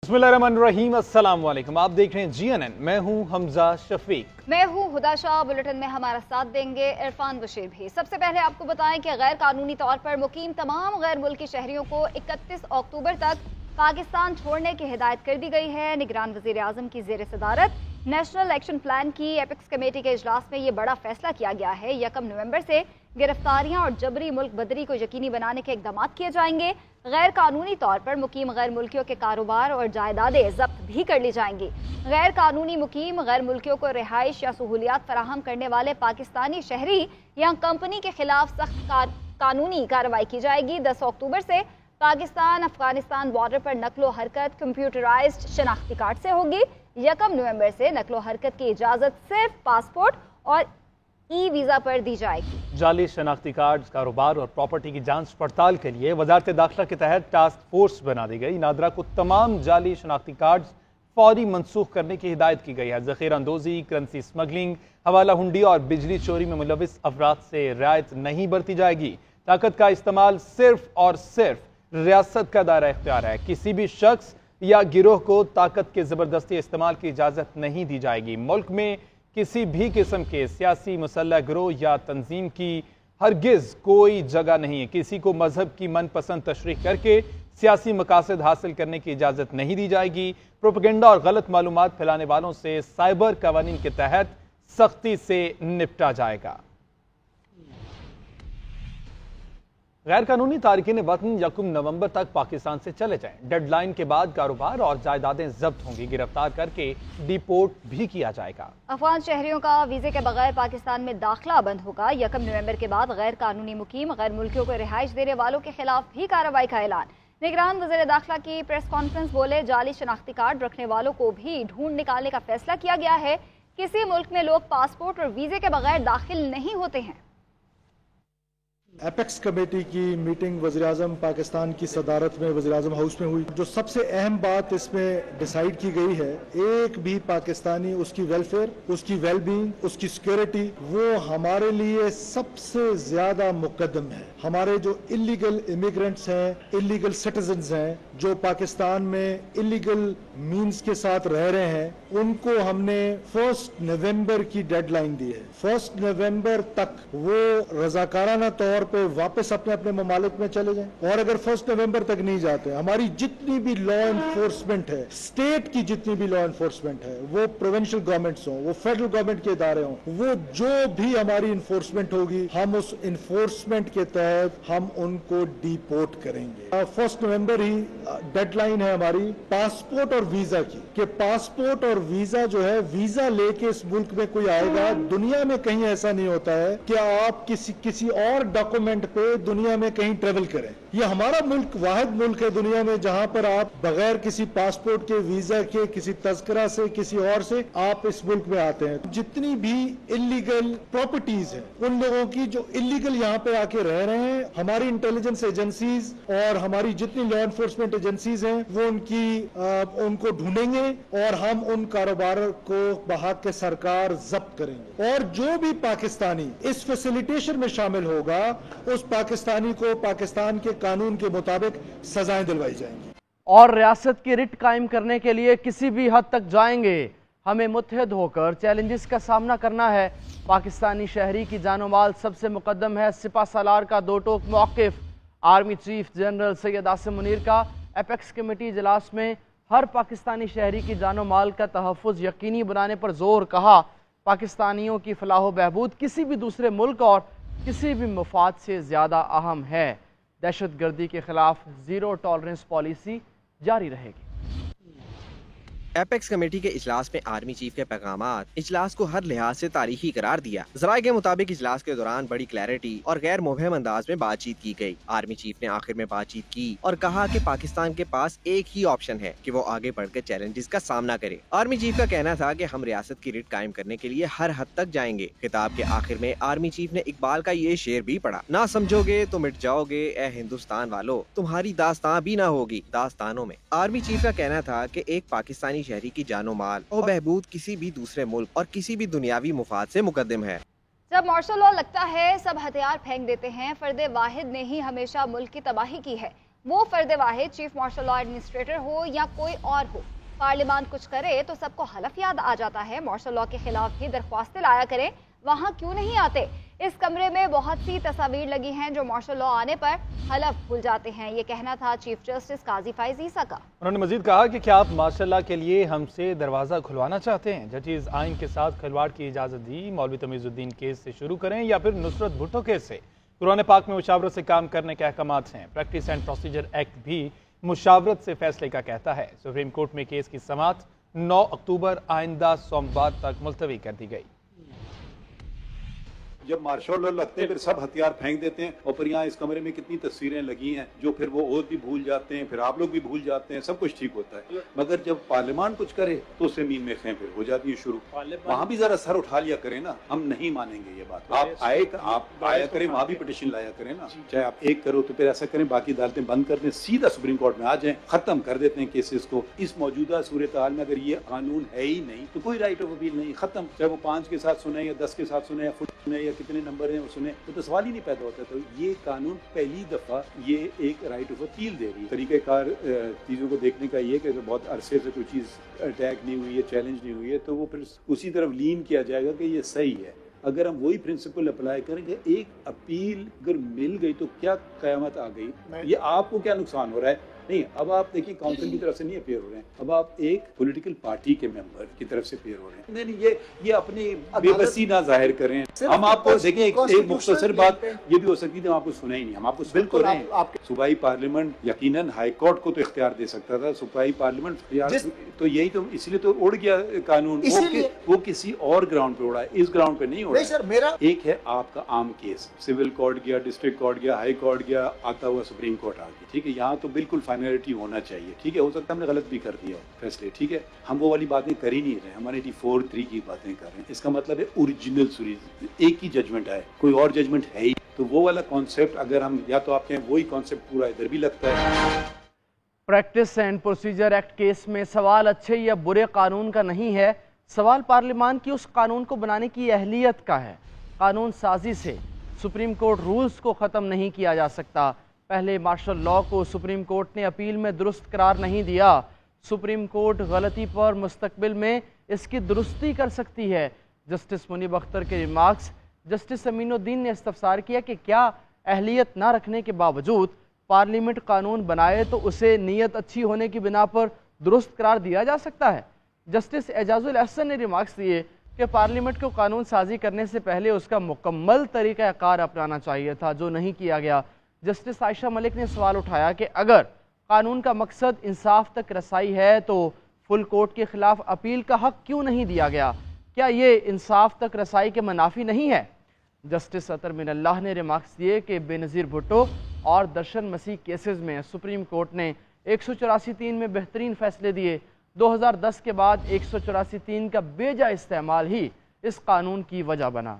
बिस्मिल्लाहिर्रहमानिर्रहीम, अस्सलाम वालेकुम। आप देख रहे हैं GNN। मैं हूं हमजा शफीक। मैं हूं हुदा शाह। बुलेटिन में हमारा साथ देंगे इरफान बशीर भी। सबसे पहले आपको बताएं कि गैर कानूनी तौर पर मुकीम तमाम गैर मुल्की शहरियों को 31 अक्टूबर तक पाकिस्तान छोड़ने की हिदायत कर दी गई है। निगरान वज़ीर आज़म की ज़ेर सदारत नेशनल एक्शन प्लान की एपेक्स कमेटी के इजलास में ये बड़ा फैसला किया गया है। 1 नवंबर से गिरफ्तारियां और जबरी मुल्क बदरी को यकीनी बनाने के इकदाम किए जाएंगे। गैर कानूनी तौर पर मुकीम गैर मुल्कियों के कारोबार और जायदादें जब्त भी कर ली जाएंगी। गैर कानूनी मुकीम गैर मुल्कियों को रिहाइश या सहूलियात फराहम करने वाले पाकिस्तानी शहरी या कंपनी के खिलाफ सख्त कानूनी कार्रवाई की जाएगी। 10 अक्टूबर से पाकिस्तान अफगानिस्तान बॉर्डर पर नकलो हरकत कंप्यूटराइज्ड शनाख्ती कार्ड से होगी। 1 नवंबर से नकलो हरकत की इजाज़त सिर्फ पासपोर्ट और ई वीज़ा पर दी जाएगी। जाली शनाख्ती कार्ड, कारोबार और प्रॉपर्टी की जांच पड़ताल के लिए वजारत दाखिला के तहत टास्क फोर्स बना दी गई। नादरा को तमाम जाली शनाख्ती कार्ड फौरी मनसूख करने की हिदायत की गई है। ज़ख़ीरा अंदोज़ी, करेंसी स्मगलिंग, हवाला हुंडी और बिजली चोरी में मुलविस अफराद से रियायत नहीं बरती जाएगी। ताकत का इस्तेमाल सिर्फ और सिर्फ रियासत का दायरा इख्तियार है। किसी भी शख्स या गिरोह को ताकत के ज़बरदस्ती इस्तेमाल की इजाज़त नहीं दी जाएगी। मुल्क में किसी भी किस्म के सियासी मुसल्लह गिरोह या तंजीम की हरगिज़ कोई जगह नहीं है। किसी को मजहब की मनपसंद तशरीह करके सियासी मकासद हासिल करने की इजाज़त नहीं दी जाएगी। प्रोपेगेंडा और गलत मालूमात फैलाने वालों से साइबर कवानीन के तहत सख्ती से निपटा जाएगा। गैर कानूनी तारिकीन वतन 1 नवंबर तक पाकिस्तान से चले जाएं। डेडलाइन के बाद कारोबार और जायदादें जब्त होंगी। गिरफ्तार करके डिपोर्ट भी किया जाएगा। अफगान शहरियों का वीजे के बगैर पाकिस्तान में दाखिला बंद होगा। 1 नवंबर के बाद गैर कानूनी मुकीम गैर मुल्कियों को रिहाइश देने वालों के खिलाफ भी कार्रवाई का ऐलान। निगरान वज़ीर दाखिला की प्रेस कॉन्फ्रेंस बोले, जाली शनाख्ती कार्ड रखने वालों को भी ढूंढ निकालने का फैसला किया गया है। किसी मुल्क में लोग पासपोर्ट और वीजे के बगैर दाखिल नहीं होते हैं। एपेक्स कमेटी की मीटिंग वज़ीर आज़म पाकिस्तान की सदारत में वज़ीर आज़म हाउस में हुई। जो सबसे अहम बात इसमें डिसाइड की गई है, एक भी पाकिस्तानी, उसकी वेलफेयर, उसकी वेलबींग, उसकी सिक्योरिटी, वो हमारे लिए सबसे ज्यादा मुकद्दम है। हमारे जो इलीगल इमिग्रेंट्स हैं, इलीगल सिटीजन्स हैं, जो पाकिस्तान में इलीगल मीन्स के साथ रह रहे हैं, उनको हमने 1 नवंबर की डेडलाइन दी है। 1 नवंबर तक वो रजाकाराना तौर पे वापस अपने अपने ममालिक में चले जाएं। और अगर 1 नवंबर तक नहीं जाते, हमारी जितनी भी लॉ एनफोर्समेंट है, स्टेट की जितनी भी लॉ एनफोर्समेंट है, वो प्रोविंशियल गवर्नमेंट्स हों, वो फेडरल गवर्नमेंट के इदारे हों, वो जो भी हमारी इन्फोर्समेंट होगी, हम उस इन्फोर्समेंट के तहत हम उनको डिपोर्ट करेंगे। 1 नवंबर ही डेडलाइन है हमारी पासपोर्ट और वीजा की, कि पासपोर्ट और वीजा जो है, वीजा लेके इस मुल्क में कोई आएगा, दुनिया में कहीं ऐसा नहीं होता है कि आप किसी और डॉक्यूमेंट पे दुनिया में कहीं ट्रेवल करें। ये हमारा मुल्क वाहिद मुल्क है दुनिया में जहां पर आप बगैर किसी पासपोर्ट के, वीजा के, किसी तस्करा से, किसी और से आप इस मुल्क में आते हैं। जितनी भी इलीगल प्रॉपर्टीज हैं, उन लोगों की जो इलीगल यहाँ पे आके रह रहे हैं, हमारी इंटेलिजेंस एजेंसीज और हमारी जितनी लॉ एनफोर्समेंट एजेंसीज हैं, वो उनको ढूंढेंगे और हम उन कारोबार को बहाक के सरकार जब्त करेंगे। और जो भी पाकिस्तानी इस फैसिलिटेशन में शामिल होगा, उस पाकिस्तानी को पाकिस्तान के कानून के मुताबिक सजाएं दिलवाई जाएंगी। और रियासत की रिट कायम करने के लिए किसी भी हद तक जाएंगे। हमें मुत्तहिद होकर चैलेंजेस का सामना करना है। पाकिस्तानी शहरी की जानो माल सबसे मुकद्दम है। सिपा सालार का दो टोक मौक़िफ़। Army chief general Syed Asim Munir का एपेक्स कमेटी इजलास में हर पाकिस्तानी शहरी की जानो माल का तहफ़्फ़ुज़ यकीनी बनाने पर जोर। कहा, पाकिस्तानियों की फलाह व बहबूद किसी भी दूसरे मुल्क और किसी भी मफाद से ज़्यादा अहम है। दहशत गर्दी के खिलाफ ज़ीरो टॉलरेंस पॉलिसी जारी रहेगी। एपेक्स कमेटी के इजलास में आर्मी चीफ के पैगामात इजलास को हर लिहाज से तारीखी करार दिया। ज़राए के मुताबिक इजलास के दौरान बड़ी क्लैरिटी और गैर मुबहम अंदाज में बातचीत की गई। आर्मी चीफ ने आखिर में बातचीत की और कहा कि पाकिस्तान के पास एक ही ऑप्शन है कि वो आगे बढ़कर चैलेंजेस का सामना करे। आर्मी चीफ का कहना था कि हम रियासत की रिट कायम करने के लिए हर हद तक जाएंगे। खिताब के आखिर में आर्मी चीफ ने इकबाल का ये शेर भी पढ़ा, ना समझोगे तो मिट जाओगे ए हिंदुस्तान वालों, तुम्हारी दास्तां भी ना होगी दास्तानों में। आर्मी चीफ का कहना था कि एक पाकिस्तानी शहरी की जानो माल और बहबूद किसी भी दूसरे मुल्क और किसी भी दुनियावी मुफाद से मुकद्दम है। जब मार्शल लॉ लगता है सब हथियार फेंक देते हैं। फर्द वाहिद ने ही हमेशा मुल्क की तबाही की है। वो फर्द वाहिद चीफ मार्शल लॉ एडमिनिस्ट्रेटर हो या कोई और हो, पार्लियामान कुछ करे तो सबको हलफ याद आ जाता है। मार्शल लॉ के खिलाफ भी दरख्वास्तें लाया करें, वहाँ क्यों नहीं आते? इस कमरे में बहुत सी तस्वीर लगी हैं जो मार्शल लॉ आने पर हलफ भूल जाते हैं। ये कहना था चीफ जस्टिस काजी फाइज ईसा का। उन्होंने मजीद कहा कि क्या आप मार्शल लॉ के लिए हमसे दरवाज़ा खुलवाना चाहते हैं? जजेस आइन के साथ खिलवाड़ की इजाज़त दी, मौलवी तमीज़ुद्दीन केस से शुरू करें या फिर नुसरत भुट्टो केस से? कुरान पाक में मुशावरत से काम करने के अहकामात हैं। प्रैक्टिस एंड प्रोसीजर एक्ट भी मुशावरत से फैसले का कहता है। सुप्रीम कोर्ट में केस की समाअत 9 अक्टूबर आइंदा सोमवार तक मुलतवी कर दी गई। जब मार्शल लॉ लगते हैं फिर सब हथियार फेंक देते हैं, और फिर यहाँ इस कमरे में कितनी तस्वीरें लगी हैं जो फिर वो और भी भूल जाते हैं, फिर आप लोग भी भूल जाते हैं, सब कुछ ठीक होता है। मगर जब पार्लियामान कुछ करे तो उससे मीन में खें फिर हो जाती है शुरू। वहाँ भी जरा सर उठा लिया करें ना, हम नहीं मानेंगे ये बात। आप आया करें, वहाँ भी पिटिशन लाया करें ना। चाहे आप एक करो तो फिर ऐसा करें, बाकी अदालतें बंद कर दें, सीधा सुप्रीम कोर्ट में आ जाएं, खत्म कर देते हैं केसेस को। इस मौजूदा सूरत हाल में अगर ये कानून है ही नहीं तो कोई राइट ऑफ अपील नहीं, खत्म। चाहे वो 5 के साथ सुने या 10 के साथ सुने या फुट सुने या कितने नंबर हैं सुने, तो सवाल ही नहीं पैदा होता। तो ये कानून पहली दफा ये एक राइट ऑफ अपील दे रही है। तरीक़ेकार चीज़ों को देखने का ये कि बहुत अरसे से कोई चीज़ अटैक नहीं हुई है, चैलेंज नहीं हुई है, तो वो फिर उसी तरफ लीन किया जाएगा कि ये सही है। अगर हम वही प्रिंसिपल अप्लाई करेंगे, एक अपील अगर मिल गई तो क्या क़यामत आ गई, ये आपको क्या नुकसान हो रहा है? नहीं, अब आप देखिए काउंसिल की तरफ से नहीं अपेयर हो रहे हैं, अब आप एक पॉलिटिकल पार्टी के मेंबर की तरफ से अपेयर हो रहे हैं। नहीं, ये अपनी बेबसी ना जाहिर करें। हम आपको देखें एक मुख्तसर बात ये भी हो सकती थी, हम आपको सुना ही नहीं, हम आपको बिल्कुल रहे हैं। सूबाई पार्लियामेंट यकीनन हाई कोर्ट को तो इख्तियार दे सकता था, सूबाई पार्लियामेंट तो यही तो इसलिए तो उड़ गया कानून, वो किसी और ग्राउंड पे उड़ा है, इस ग्राउंड पे नहीं उड़ा। सर मेरा एक है आपका आम केस, सिविल कोर्ट गया, डिस्ट्रिक्ट कोर्ट गया, हाई कोर्ट गया, आता हुआ सुप्रीम कोर्ट आ गया, ठीक है। यहाँ तो बिल्कुल फाइनलिटी होना चाहिए, ठीक है। हो सकता है हमने गलत भी कर दिया फैसले, ठीक है। हम वो वाली बातें कर ही नहीं रहे, हमारे 84(3) की बातें कर रहे हैं। इसका मतलब है ओरिजिनल सूरत एक ही जजमेंट है, कोई और जजमेंट है ही तो वो वाला कॉन्सेप्ट अगर हम या तो आप कहें वही कॉन्सेप्ट पूरा इधर भी लगता है। Practice and procedure act case में सवाल अच्छे या बुरे कानून का नहीं है, सवाल पार्लियामान की उस कानून को बनाने की अहलियत का है। कानून साजी से सुप्रीम कोर्ट रूल्स को ख़त्म नहीं किया जा सकता। पहले मार्शल लॉ को सुप्रीम कोर्ट ने अपील में दुरुस्त करार नहीं दिया। सुप्रीम कोर्ट गलती पर मुस्तकबिल में इसकी दुरुस्ती कर सकती है। जस्टिस मुनीब अख्तर के रिमार्क्स। जस्टिस अमीनुद्दीन ने इस्तफसार किया कि क्या अहलियत ना रखने के बावजूद पार्लियामेंट कानून बनाए तो उसे नीयत अच्छी होने की बिना पर दुरुस्त करार दिया जा सकता है। जस्टिस एजाजुल अहसन ने रिमार्क्स दिए कि पार्लियामेंट को कानून साजी करने से पहले उसका मुकम्मल तरीक़ाकार अपनाना चाहिए था, जो नहीं किया गया। जस्टिस आयशा मलिक ने सवाल उठाया कि अगर कानून का मकसद इंसाफ तक रसाई है तो फुल कोर्ट के खिलाफ अपील का हक क्यों नहीं दिया गया? क्या ये इंसाफ तक रसाई के मुनाफी नहीं है? जस्टिस अतर मिनल्लाह ने रिमार्क्स दिए कि बेनज़ीर भुट्टो और दर्शन मसीह केसेस में सुप्रीम कोर्ट ने 184(3) में बेहतरीन फैसले दिए। 2010 के बाद 184(3) का बेजा इस्तेमाल ही इस कानून की वजह बना।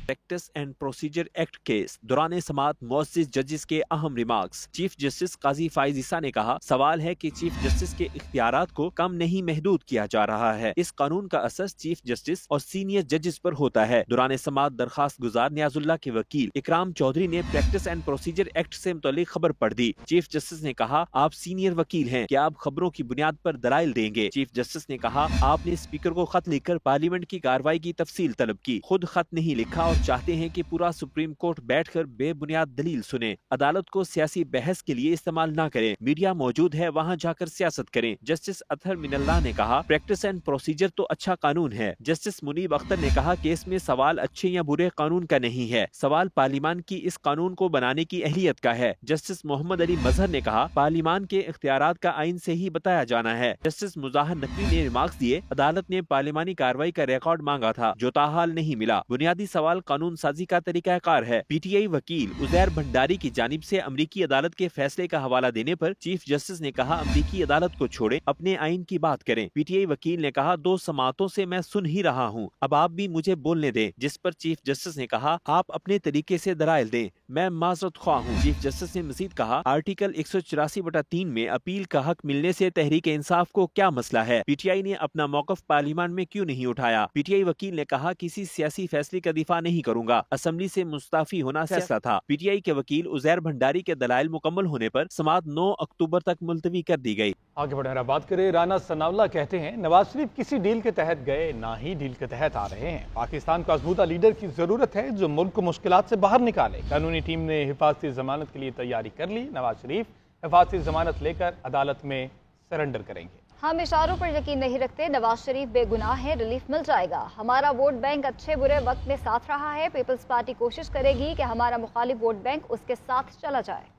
Practice and procedure act case दौरान समाअत मुअज़्ज़िज़ जजेस के अहम रिमार्क्स। चीफ जस्टिस काजी फाइज ईसा ने कहा, सवाल है कि चीफ जस्टिस के इख्तियारात को कम नहीं महदूद किया जा रहा है। इस कानून का असर चीफ जस्टिस और सीनियर जजेस पर होता है। दौरान समाअत दरखास्त गुजार नियाजुल्लाह के वकील इकराम चौधरी ने प्रैक्टिस एंड प्रोसीजर एक्ट से मुतल्लिक खबर पढ़ दी। चीफ जस्टिस ने कहा, आप सीनियर वकील हैं, क्या आप खबरों की बुनियाद पर दलाइल देंगे? चीफ जस्टिस ने कहा, आपने स्पीकर को खत लिखकर पार्लियामेंट की कार्रवाई की तफसील तलब की, खुद खत नहीं लिखा और चाहते हैं कि पूरा सुप्रीम कोर्ट बैठकर बेबुनियाद दलील सुने। अदालत को सियासी बहस के लिए इस्तेमाल ना करें, मीडिया मौजूद है, वहां जाकर सियासत करें। जस्टिस अतर मिनल्लाह ने कहा, प्रैक्टिस एंड प्रोसीजर तो अच्छा कानून है। जस्टिस मुनीब अख्तर ने कहा, केस में सवाल अच्छे या बुरे कानून का नहीं है, सवाल पार्लियामान की इस कानून को बनाने की अहलियत का है। जस्टिस मोहम्मद अली मजहर ने कहा, पार्लियामान के इख्तियारात का आइन से ही बताया जाना है। जस्टिस मुजाहिर नकवी ने रिमार्क्स दिए, अदालत ने पार्लियामानी कार्रवाई का रिकॉर्ड मांगा था, जो ताहाल नहीं मिला। बुनियादी सवाल कानून साजी का तरीकाकार है। पीटीआई वकील उजैर भंडारी की जानिब से अमरीकी अदालत के फैसले का हवाला देने पर चीफ जस्टिस ने कहा, अमरीकी अदालत को छोड़ें, अपने आइन की बात करें। पीटीआई वकील ने कहा, 2 समातों से मैं सुन ही रहा हूँ, अब आप भी मुझे बोलने दें। जिस पर चीफ जस्टिस ने कहा, आप अपने तरीके से दलाइल दें, मैं माजरत ख्वाह हूँ। चीफ जस्टिस ने मजीद कहा, आर्टिकल 184/3 में अपील का हक मिलने से तहरीक इंसाफ को क्या मसला है? PTI ने अपना मौकफ पार्लियामेंट में क्यों नहीं उठाया? PTI वकील ने कहा, किसी सियासी फैसले का दिफा नहीं करूंगा, असेंबली से मुस्ताफी होना फैसला था। PTI के वकील उजैर भंडारी के दलाइल मुकम्मल होने पर समाअत 9 अक्टूबर तक मुलतवी कर दी गई। आगे बढ़कर बात करें, राना सनाउल्लाह कहते हैं नवाज शरीफ किसी डील के तहत गए, ना ही डील के तहत आ रहे हैं। पाकिस्तान को मजबूत लीडर की जरूरत है जो मुल्क को मुश्किलात से बाहर निकाले। कानूनी टीम ने हिफाजती जमानत के लिए तैयारी कर ली। नवाज शरीफ हिफाजती जमानत लेकर अदालत में सरेंडर करेंगे। हम इशारों पर यकीन नहीं रखते, नवाज शरीफ बेगुनाह है, रिलीफ मिल जाएगा। हमारा वोट बैंक अच्छे बुरे वक्त में साथ रहा है। पीपल्स पार्टी कोशिश करेगी कि हमारा मुखालिफ वोट बैंक उसके साथ चला जाए।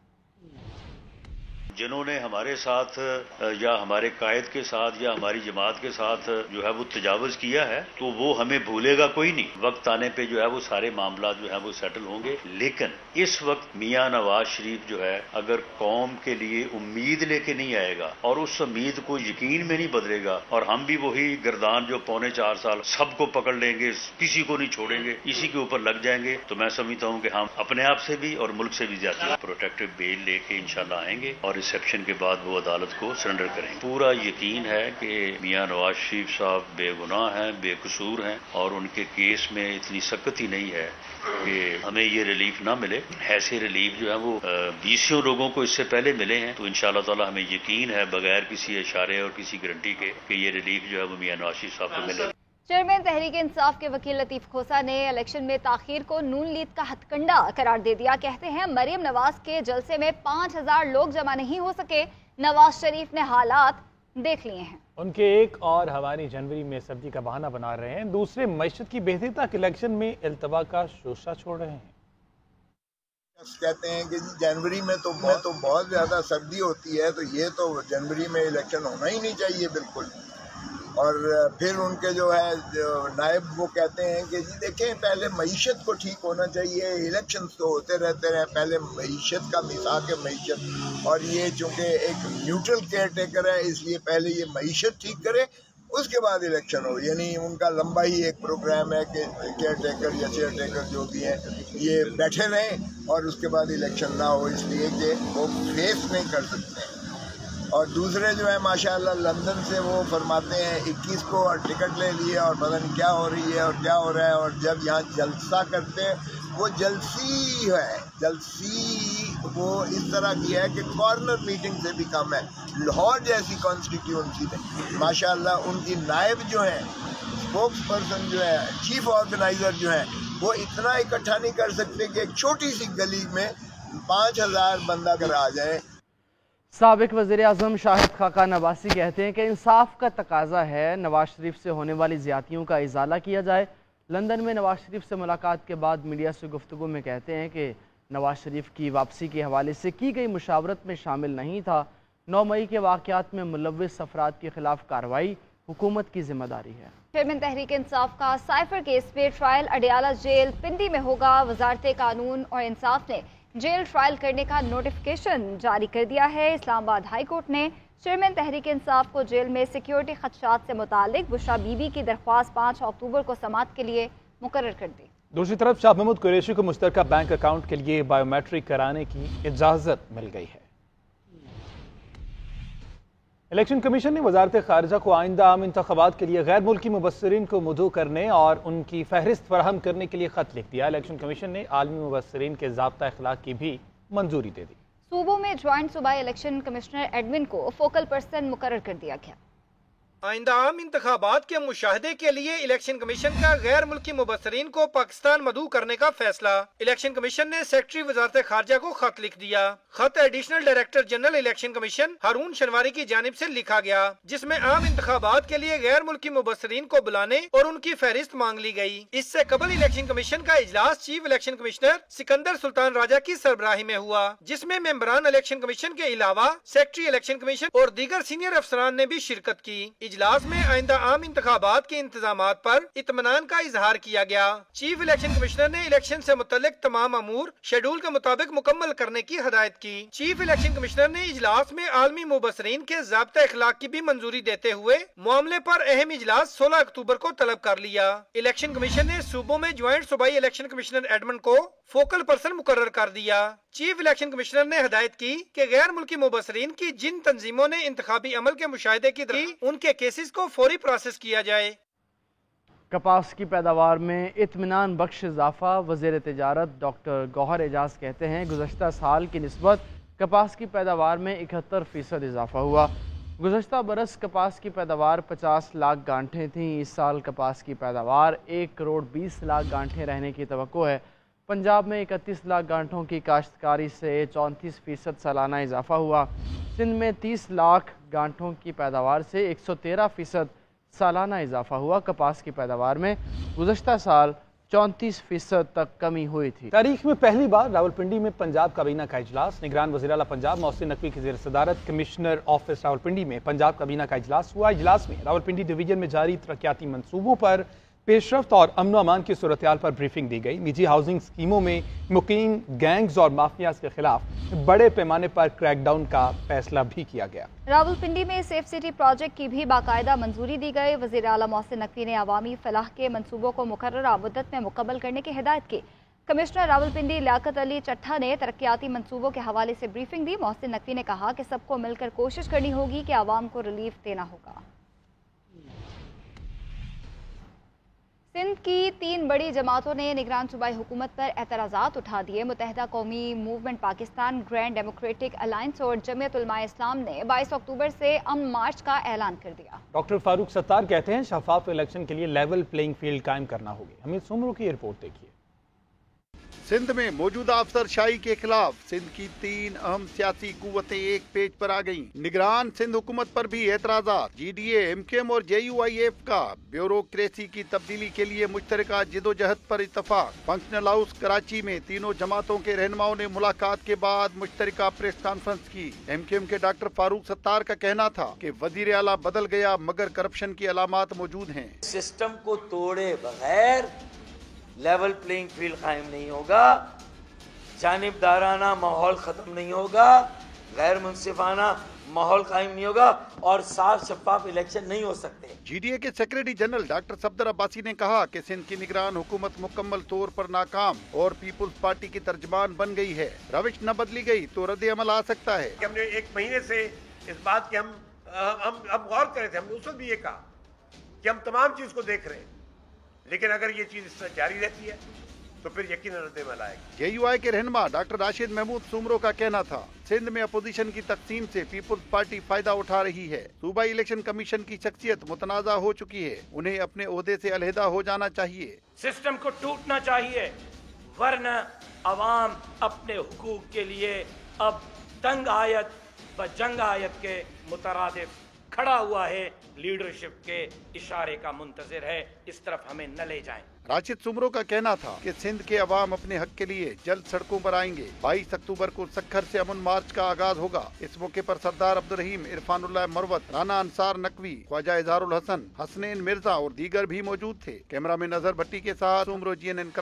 जिन्होंने हमारे साथ या हमारे कायद के साथ या हमारी जमात के साथ जो है वो तजावुज किया है, तो वो हमें भूलेगा कोई नहीं। वक्त आने पे जो है वो सारे मामला जो है वो सेटल होंगे। लेकिन इस वक्त मियां नवाज शरीफ जो है अगर कौम के लिए उम्मीद लेके नहीं आएगा और उस उम्मीद को यकीन में नहीं बदलेगा, और हम भी वही गर्दान जो 4.25 साल सबको पकड़ लेंगे, किसी को नहीं छोड़ेंगे, इसी के ऊपर लग जाएंगे, तो मैं समझता हूँ कि हम अपने आप से भी और मुल्क से भी ज्यादा प्रोटेक्टिव बेल लेके इंशाल्लाह आएंगे और रिसेप्शन के बाद वो अदालत को सरेंडर करेंगे। पूरा यकीन है कि मियां नवाज शरीफ साहब बेगुनाह हैं, बेकसूर हैं और उनके केस में इतनी सख्ती नहीं है कि हमें ये रिलीफ ना मिले। ऐसे रिलीफ जो है वो 20 लोगों को इससे पहले मिले हैं, तो इंशाअल्लाह ताला हमें यकीन है बगैर किसी इशारे और किसी गारंटी के कि ये रिलीफ जो है वो मियां नवाज शरीफ साहब को मिले। चेयरमैन तहरीक इंसाफ के वकील लतीफ खोसा ने इलेक्शन में ताखीर को नून लीग का हथकंडा करार दे दिया। कहते हैं मरियम नवाज के जलसे में 5000 लोग जमा नहीं हो सके, नवाज शरीफ ने हालात देख लिए हैं। उनके एक और हवानी जनवरी में सर्दी का बहाना बना रहे हैं, दूसरे मईशत की बेहतरी तक इलेक्शन में इल्तवा का शोशा छोड़ रहे हैं। कहते हैं कि जनवरी में तो बहुत ज्यादा सर्दी होती है, तो ये तो जनवरी में इलेक्शन होना ही नहीं चाहिए बिल्कुल। और फिर उनके जो है नायब वो कहते हैं कि जी देखें पहले मईशत को ठीक होना चाहिए, इलेक्शंस तो होते रहते हैं, पहले मईशत का मिसाक है मईशत, और ये चूँकि एक न्यूट्रल केयर टेकर है इसलिए पहले ये मईशत ठीक करे उसके बाद इलेक्शन हो। यानी उनका लंबा ही एक प्रोग्राम है कि केयर टेकर या चेयर टेकर जो भी हैं ये बैठे रहें और उसके बाद इलेक्शन ना हो, इसलिए कि वो फेस नहीं कर सकते हैं। और दूसरे जो है माशाल्लाह लंदन से वो फरमाते हैं 21 को और टिकट ले लिए और पता नहीं क्या हो रही है और क्या हो रहा है, और जब यहाँ जलसा करते हैं वो जलसी है, जलसी वो इस तरह की है कि कॉर्नर मीटिंग से भी कम है। लाहौर जैसी कॉन्स्टिट्यूंसी में माशाल्लाह उनकी नायब जो है, स्पोक्स पर्सन जो है, चीफ ऑर्गेनाइजर जो है, वो इतना इकट्ठा नहीं कर सकते कि एक छोटी सी गली में 5000 बंदा अगर आ जाए। साबिक वज़ीर-ए-आज़म शाहिद खाकान अब्बासी कहते हैं कि इंसाफ का तकाजा है नवाज शरीफ से होने वाली ज़्यादतियों का इजाला किया जाए। लंदन में नवाज शरीफ से मुलाकात के बाद मीडिया से गुफ्तगू में कहते हैं कि नवाज शरीफ की वापसी के हवाले से की गई मुशावरत में शामिल नहीं था। 9 मई के वाक़यात में मुलव्विस अफराद के खिलाफ कार्रवाई हुकूमत की जिम्मेदारी है। चेयरमैन तहरीक इंसाफ का साइफर केस पे ट्रायल अडियाला जेल पिंडी में होगा। वजारत कानून और इंसाफ ने जेल ट्रायल करने का नोटिफिकेशन जारी कर दिया है। इस्लामाबाद हाई कोर्ट ने चेयरमैन तहरीक इंसाफ को जेल में सिक्योरिटी खदशात से मुतालिक बुशरा बीबी की दरख्वास्त 5 अक्टूबर को समाअत के लिए मुकर्रर कर दी। दूसरी तरफ शाह महमूद कुरैशी को मुश्तरका बैंक अकाउंट के लिए बायोमेट्रिक कराने की इजाज़त मिल गई है। इलेक्शन कमीशन ने वजारत खारजा को आइंदा आम इंतखाबात के लिए गैर मुल्की मुबस्सिरीन को मदऊ करने और उनकी फहरिस्त फराहम करने के लिए खत लिख दिया। इलेक्शन कमीशन ने आलमी मुबस्सिरीन के ज़ाब्ता अखलाक की भी मंजूरी दे दी। सूबों में ज्वाइंट सूबाई इलेक्शन कमिश्नर एडमिन को फोकल पर्सन मुकर्रर कर दिया गया। आइंदा आम इंतखाबात के मुशाहदे के लिए इलेक्शन कमीशन का गैर मुल्की मुबस्सिरीन को पाकिस्तान मदऊ करने का फैसला। इलेक्शन कमीशन ने सेक्रेटरी वजारत खारजा को खत लिख दिया। खत additional director general election commission Haroon Shinwari की जानिब से लिखा गया, जिसमें आम इंतखाबात के लिए गैर मुल्की मुबस्सिरीन को बुलाने और उनकी फहरिस्त मांग ली गई। इससे कबल इलेक्शन कमीशन का इजलास chief election commissioner Sikandar Sultan Raja की सरबराही में हुआ, जिसमें मेंबरान इलेक्शन कमीशन के अलावा सेक्रेटरी इलेक्शन कमीशन और दीगर सीनियर अफसरान ने भी शिरकत की। इजलास में आइंदा आम इंतखाबात के इंतजामात पर इत्मीनान का इजहार किया गया। चीफ इलेक्शन कमिश्नर ने इलेक्शन से मुतल्लिक तमाम अमूर शेड्यूल के मुताबिक मुकम्मल करने की हदायत की। चीफ इलेक्शन कमिश्नर ने इजलास में आलमी मुबसरीन के ज़ाब्ता इखलाक की भी मंजूरी देते हुए मामले पर अहम इजलास 16 अक्टूबर को तलब कर लिया। इलेक्शन कमीशन ने सूबों में ज्वाइंट सूबाई इलेक्शन कमिश्नर एडमंड को फोकल पर्सन मुकर्रर कर दिया। चीफ इलेक्शन कमिश्नर ने हदायत की कि गैर मुल्की मुबसरीन की जिन तंजीमों ने इंतखाबी अमल के मुशाहिदे की उनके केसेस को फौरी प्रोसेस किया जाए। कपास की पैदावार में इत्मीनान बख्श इजाफा। वज़ीर तिजारत डॉक्टर गौहर एजाज कहते हैं गुज़श्ता साल की निस्बत कपास की पैदावार में 71% इजाफा हुआ। गुज़श्ता बरस कपास की पैदावार 50 लाख गांठें थीं। इस साल कपास की पैदावार 1 करोड़ 20 लाख गांठें रहने की तवक्को है। पंजाब में 31 लाख गांठों की काश्तकारी से 34% सालाना इजाफा हुआ। सिंध में 30 लाख गांठों की पैदावार से 113% सालाना इजाफा हुआ। कपास की पैदावार में गुज़श्ता साल 34% तक कमी हुई थी। तारीख में पहली बार रावलपिंडी में पंजाब काबीना का इजलास। निगरान वज़ीर आला पंजाब मोहसिन नकवी की ज़ेर सदारत कमिश्नर ऑफिस रावलपिंडी में पंजाब काबीना का इजलास हुआ। इजलास में रावलपिंडी डिवीजन में जारी तरक्याती मंसूबों पर पेशरफ्त और अमन अमान की सूरत-ए-हाल पर ब्रीफिंग दी गई। निजी हाउसिंग स्कीमों में मुकीम गैंग्स और माफियाज के खिलाफ बड़े पैमाने पर क्रैकडाउन का फैसला भी किया गया। रावलपिंडी में सेफ सिटी प्रोजेक्ट की भी बाकायदा मंजूरी दी गई। वज़ीर आला मोहसिन नकवी ने अवामी फलाह के मंसूबों को मुकर्ररा मुद्दत में मुकम्मल करने की हिदायत की। कमिश्नर रावलपिंडी लियाकत अली चट्ठा ने तरक्याती मंसूबों के हवाले से ब्रीफिंग दी। मोहसिन नकवी ने कहा कि सबको मिलकर कोशिश करनी होगी कि आवाम को रिलीफ देना होगा। सिंध की 3 बड़ी जमातों ने निगरान सूबाई हुकूमत पर एतराज़ात उठा दिए। मुत्तहिदा कौमी movement Pakistan, grand democratic alliance और जमीयत उलमा इस्लाम ने 22 अक्टूबर से अमन मार्च का ऐलान कर दिया। डॉक्टर फारूक सत्तार कहते हैं शफाफ इलेक्शन के लिए लेवल प्लेइंग फील्ड कायम करना होगी। हमीद सुमरू की रिपोर्ट देखिए। सिंध में मौजूदा अफसरशाही के खिलाफ सिंध की 3 अहम सियासी कुव्वतें एक पेज पर आ गईं। निगरान सिंध हुकूमत पर भी एतराज़ात। GDA, MKM और JUIF का ब्यूरोक्रेसी की तब्दीली के लिए मुश्तरका जिदोजहद पर इत्तफाक। फंक्शनल हाउस कराची में तीनों जमातों के रहनुमाओं ने मुलाकात के बाद मुश्तरका प्रेस कॉन्फ्रेंस की। MKM के डॉक्टर फारूक सत्तार का कहना था कि वजीर आला बदल गया मगर करप्शन की अलामात मौजूद हैं। सिस्टम को तोड़े बगैर लेवल प्लेइंग फील्ड कायम नहीं होगा, जानिबदाराना माहौल खत्म नहीं होगा, गैर मुनसिफाना माहौल कायम नहीं होगा और साफ शफाफ इलेक्शन नहीं हो सकते। GDA के secretary general doctor Safdar Abbasi ने कहा कि सिंध की निगरान हुकूमत मुकम्मल तौर पर नाकाम और पीपुल्स पार्टी की तर्जमान बन गई है। रविश न बदली गई तो रद्द अमल आ सकता है। हमने 1 महीने से इस बात की हम गौर कर रहे थे। हमने उस वक्त भी ये कहा कि हम तमाम चीज को देख रहे हैं, लेकिन अगर ये चीज इस तरह जारी रहती है तो फिर यकीनन रद्द-ए-अमल आएगा। JUI के रहनुमा डॉक्टर राशिद महमूद सुमरो का कहना था सिंध में अपोजिशन की तकसीम से पीपुल्स पार्टी फायदा उठा रही है। सूबाई इलेक्शन कमीशन की शख्सियत मुतनाज़ा हो चुकी है, उन्हें अपने ओहदे से अलहदा हो जाना चाहिए। सिस्टम को टूटना चाहिए, वरना अवाम अपने हुकूक के लिए अब तंग आयत व जंग आयत के मुतरादिफ खड़ा हुआ है। लीडरशिप के इशारे का मुंतजिर है, इस तरफ हमें न ले जाएं। राशिद सुमरो का कहना था कि सिंध के अवाम अपने हक के लिए जल्द सड़कों पर आएंगे। 22 अक्टूबर को सक्खर से अमन मार्च का आगाज होगा। इस मौके पर सरदार अब्दुल रहीम, इरफानुल्लाह मरवत, राना अंसार नकवी, ख्वाजा इजहारुल हसन, हसनैन मिर्जा और दीगर भी मौजूद थे। कैमरा में नजर भट्टी के साथ सुमरो, GNN कराची।